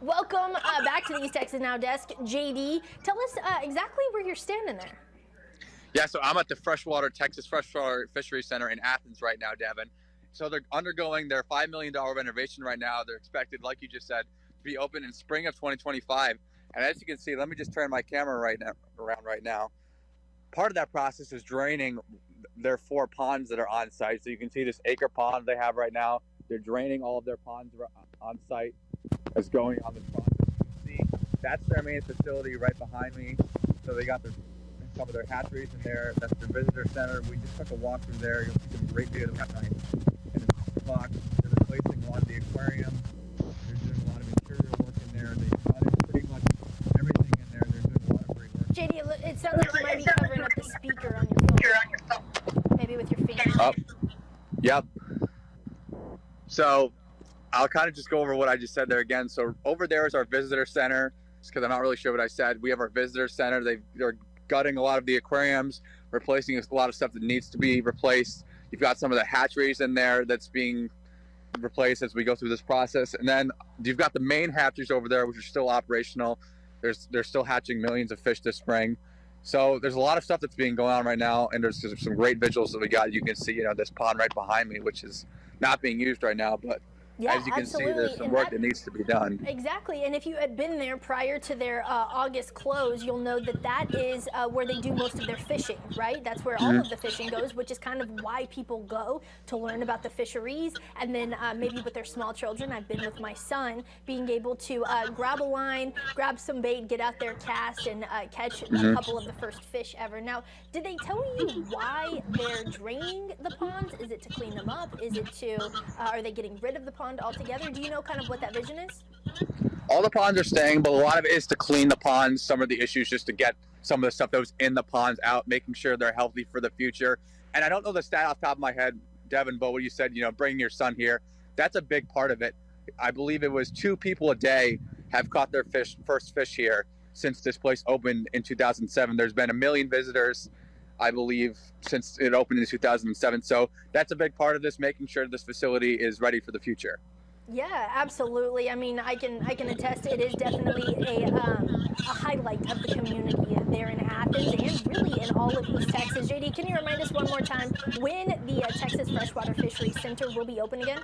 Welcome back to the East Texas Now desk. JD, tell us exactly where you're standing there. Yeah, so I'm at the Texas Freshwater Fisheries Center in Athens right now, Devin. So they're undergoing their $5 million renovation right now. They're expected, like you just said, to be open in spring of 2025. And as you can see, let me just turn my camera around right now. Part of that process is draining their 4 ponds that are on site. So you can see this acre pond they have right now. They're draining all of their ponds on site. It's going on the front. You can see that's their main facility right behind me. So they got some of their hatcheries in there. That's their visitor center. We just took a walk through there. You'll see some great views that night. And the box, they're replacing a lot of the aquarium. They're doing a lot of interior work in there. They've got pretty much everything in there. They're doing a lot of great work. JD, it sounds like you might be covering up the speaker on your phone. Maybe with your finger. Up. Yep. So I'll kind of just go over what I just said there again. So over there is our visitor center, because I'm not really sure what I said. We have our visitor center. They're gutting a lot of the aquariums, replacing a lot of stuff that needs to be replaced. You've got some of the hatcheries in there that's being replaced as we go through this process. And then you've got the main hatcheries over there, which are still operational. They're still hatching millions of fish this spring. So there's a lot of stuff that's being going on right now, and there's some great visuals that we got. You can see, this pond right behind me, which is not being used right now, but yeah, as you can absolutely. see, there's some work that needs to be done. Exactly, and if you had been there prior to their August close, you'll know that is where they do most of their fishing, right? That's where all of the fishing goes, which is kind of why people go to learn about the fisheries. And then maybe with their small children, I've been with my son, being able to grab a line, grab some bait, get out there, cast, and catch a couple of the first fish ever. Now, did they tell you why they're draining the ponds? Is it to clean them up? Is it to, are they getting rid of the pond altogether? Do you know kind of what that vision is? All the ponds are staying, but a lot of it is to clean the ponds. Some of the issues just to get some of the stuff that was in the ponds out, making sure they're healthy for the future. And I don't know the stat off the top of my head, Devin, but what you said, bringing your son here, that's a big part of it. I believe it was 2 people a day have caught their first fish here since this place opened in 2007. There's been 1 million visitors, I believe, since it opened in 2007. So that's a big part of this, making sure this facility is ready for the future. Yeah, absolutely. I mean, I can attest it is definitely a highlight of the community there in Athens and really in all of East Texas. JD, can you remind us one more time when the Texas Freshwater Fisheries Center will be open again?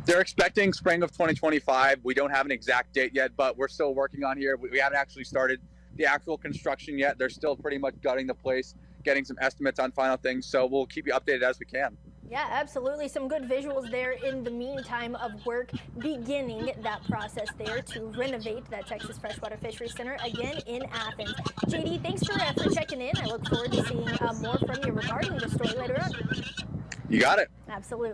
They're expecting spring of 2025. We don't have an exact date yet, but we're still working on here. We haven't actually started the actual construction yet. They're still pretty much gutting the place, getting some estimates on final things. So we'll keep you updated as we can. Yeah, absolutely. Some good visuals there in the meantime of work beginning that process there to renovate that Texas Freshwater Fisheries Center again in Athens. JD, thanks for checking in. I look forward to seeing more from you regarding the story later on. You got it. Absolutely.